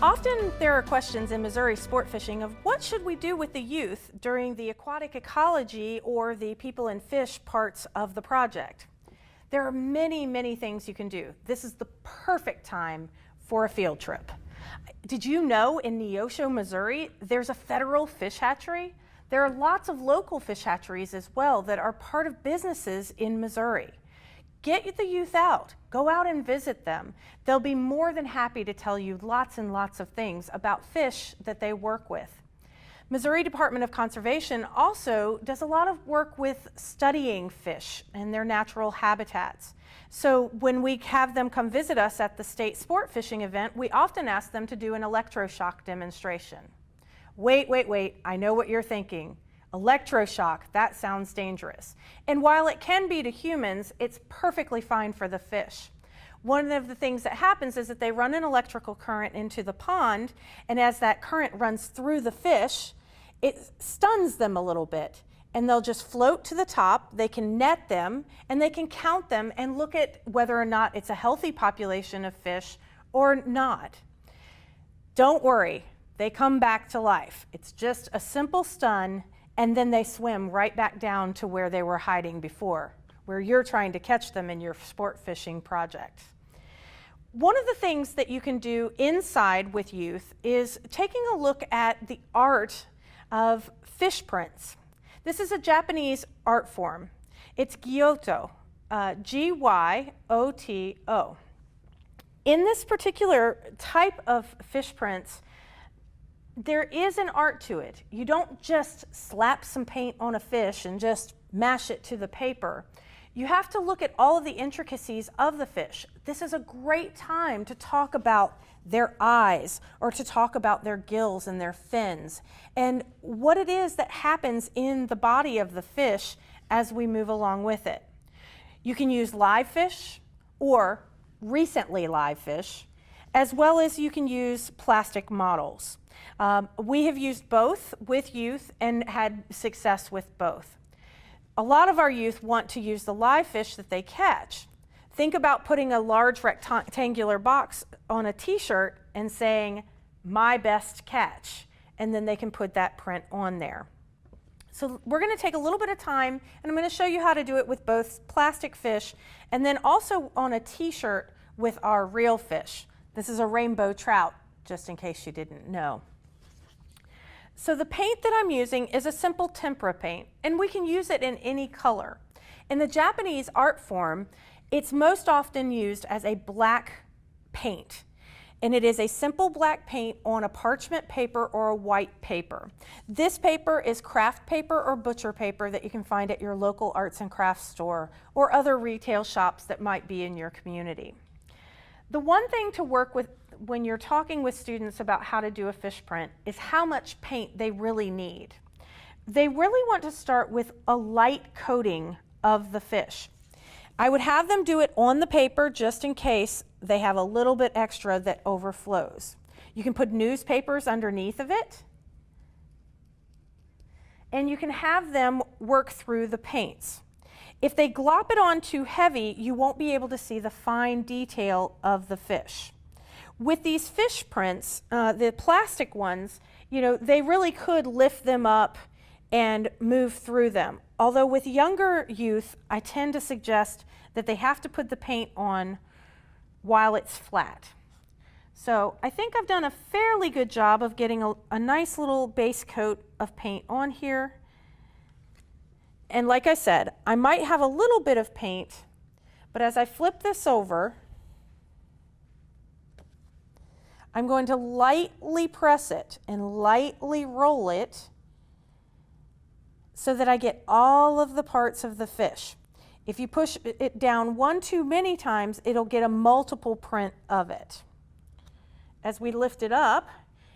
Often there are questions in Missouri sport fishing of what should we do with the youth during the aquatic ecology or the people and fish parts of the project. There are many things you can do. This is the perfect time for a field trip. Did you know in Neosho, Missouri, there's a federal fish hatchery? There are lots of local fish hatcheries as well that are part of businesses in Missouri. Get the youth out, go out and visit them. They'll be more than happy to tell you lots and lots of things about fish that they work with. Missouri Department of Conservation also does a lot of work with studying fish and their natural habitats. So when we have them come visit us at the state sport fishing event, we often ask them to do an electroshock demonstration. Wait, I know what you're thinking. Electroshock, that sounds dangerous. And while it can be to humans, it's perfectly fine for the fish. One of the things that happens is that they run an electrical current into the pond, and as that current runs through the fish, it stuns them a little bit. And they'll just float to the top, they can net them, and they can count them and look at whether or not it's a healthy population of fish or not. Don't worry, they come back to life. It's just a simple stun, and then they swim right back down to where they were hiding before, where you're trying to catch them in your sport fishing project. One of the things that you can do inside with youth is taking a look at the art of fish prints. This is a Japanese art form. It's Gyoto, G-Y-O-T-O. In this particular type of fish prints, there is an art to it. You don't just slap some paint on a fish and just mash it to the paper. You have to look at all of the intricacies of the fish. This is a great time to talk about their eyes or to talk about their gills and their fins and what it is that happens in the body of the fish as we move along with it. You can use live fish or recently live fish, as well as you can use plastic models. We have used both with youth and had success with both. A lot of our youth want to use the live fish that they catch. Think about putting a large rectangular box on a t-shirt and saying, "My best catch," and then they can put that print on there. So we're going to take a little bit of time, and I'm going to show you how to do it with both plastic fish and then also on a t-shirt with our real fish. This is a rainbow trout, just in case you didn't know. So the paint that I'm using is a simple tempera paint, and we can use it in any color. In the Japanese art form, it's most often used as a black paint, and it is a simple black paint on a parchment paper or a white paper. This paper is craft paper or butcher paper that you can find at your local arts and crafts store or other retail shops that might be in your community. The one thing to work with when you're talking with students about how to do a fish print is how much paint they really need. They really want to start with a light coating of the fish. I would have them do it on the paper just in case they have a little bit extra that overflows. You can put newspapers underneath of it, and you can have them work through the paints. If they glop it on too heavy, you won't be able to see the fine detail of the fish. With these fish prints, the plastic ones, they really could lift them up and move through them. Although with younger youth, I tend to suggest that they have to put the paint on while it's flat. So I think I've done a fairly good job of getting a nice little base coat of paint on here. And like I said, I might have a little bit of paint, but as I flip this over, I'm going to lightly press it and lightly roll it so that I get all of the parts of the fish. If you push it down one too many times, it'll get a multiple print of it. As we lift it up,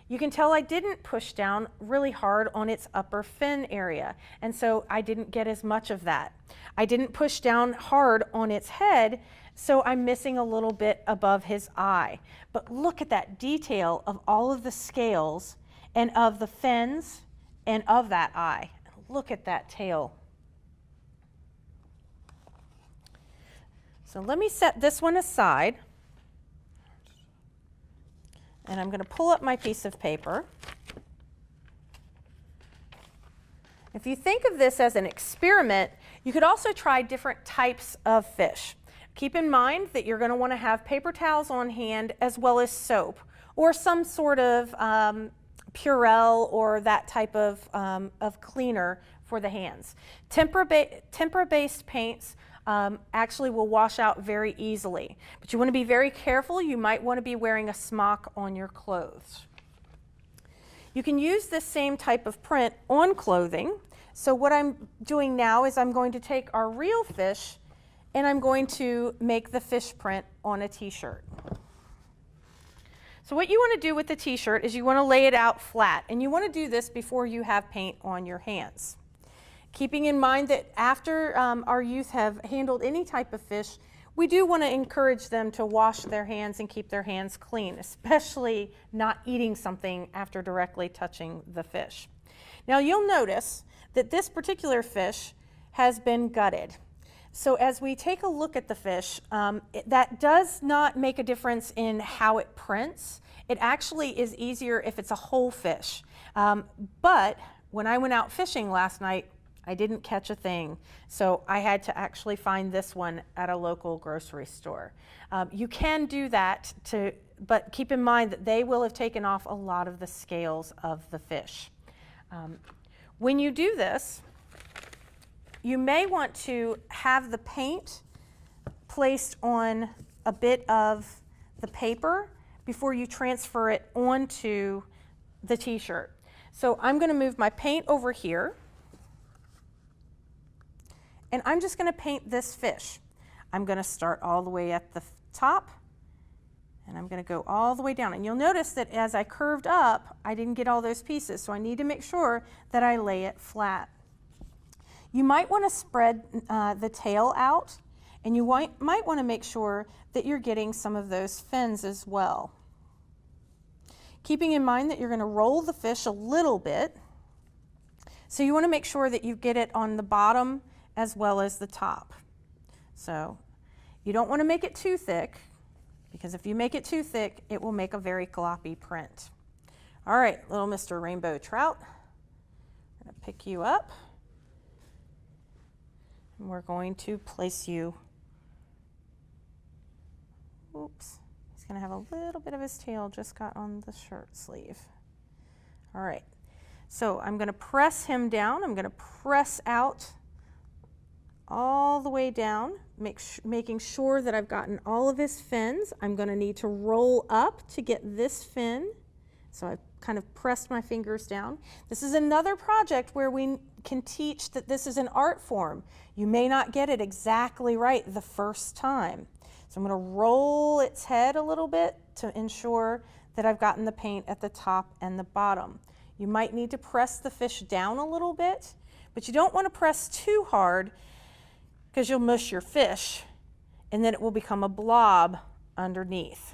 you can tell I didn't push down really hard on its upper fin area, and so I didn't get as much of that. I didn't push down hard on its head, so I'm missing a little bit above his eye. But look at that detail of all of the scales and of the fins and of that eye. Look at that tail. So let me set this one aside. And I'm going to pull up my piece of paper. If you think of this as an experiment, you could also try different types of fish. Keep in mind that you're going to want to have paper towels on hand as well as soap or some sort of Purell or that type of cleaner for the hands. Tempera-based paints actually will wash out very easily, but you want to be very careful. You might want to be wearing a smock on your clothes. You can use this same type of print on clothing. So what I'm doing now is I'm going to take our real fish and I'm going to make the fish print on a t-shirt. So what you want to do with the t-shirt is you want to lay it out flat, and you want to do this before you have paint on your hands. Keeping in mind that after our youth have handled any type of fish, we do want to encourage them to wash their hands and keep their hands clean, especially not eating something after directly touching the fish. Now you'll notice that this particular fish has been gutted. So as we take a look at the fish, that does not make a difference in how it prints. It actually is easier if it's a whole fish. But when I went out fishing last night, I didn't catch a thing. So I had to actually find this one at a local grocery store. You can do that, but keep in mind that they will have taken off a lot of the scales of the fish. When you do this, you may want to have the paint placed on a bit of the paper before you transfer it onto the t-shirt. So I'm going to move my paint over here, and I'm just going to paint this fish. I'm going to start all the way at the top, and I'm going to go all the way down. And you'll notice that as I curved up, I didn't get all those pieces, so I need to make sure that I lay it flat. You might want to spread the tail out, and you might want to make sure that you're getting some of those fins as well. Keeping in mind that you're going to roll the fish a little bit, so you want to make sure that you get it on the bottom as well as the top. So you don't want to make it too thick, because if you make it too thick, it will make a very gloppy print. All right, little Mr. Rainbow Trout, I'm going to pick you up. And we're going to place you, oops, he's going to have a little bit of his tail just got on the shirt sleeve. All right, so I'm going to press him down. I'm going to press out all the way down, making sure that I've gotten all of his fins. I'm going to need to roll up to get this fin. So I've kind of pressed my fingers down. This is another project where we can teach that this is an art form. You may not get it exactly right the first time. So I'm going to roll its head a little bit to ensure that I've gotten the paint at the top and the bottom. You might need to press the fish down a little bit, but you don't want to press too hard because you'll mush your fish and then it will become a blob underneath.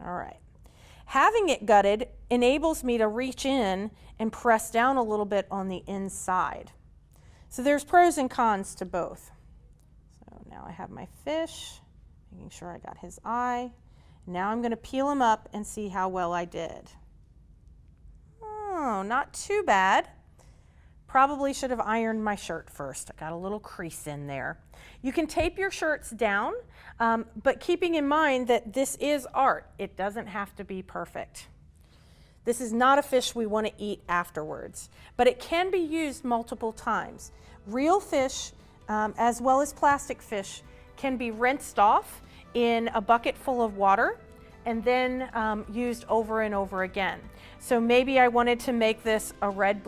All right. Having it gutted enables me to reach in and press down a little bit on the inside. So there's pros and cons to both. So now I have my fish, making sure I got his eye. Now I'm going to peel him up and see how well I did. Oh, not too bad. Probably should have ironed my shirt first. I got a little crease in there. You can tape your shirts down, but keeping in mind that this is art. It doesn't have to be perfect. This is not a fish we want to eat afterwards, but it can be used multiple times. Real fish, as well as plastic fish, can be rinsed off in a bucket full of water and then used over and over again. So maybe I wanted to make this a red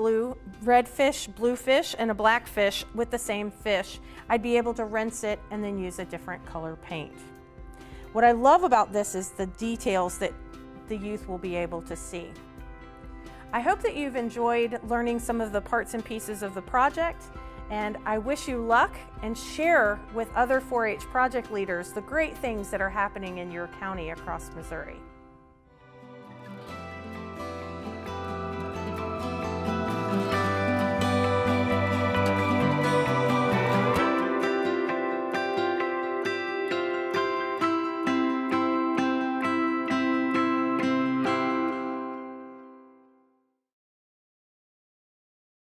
fish, blue fish, and a black fish with the same fish. I'd be able to rinse it and then use a different color paint. What I love about this is the details that the youth will be able to see. I hope that you've enjoyed learning some of the parts and pieces of the project, and I wish you luck, and share with other 4-H project leaders the great things that are happening in your county across Missouri.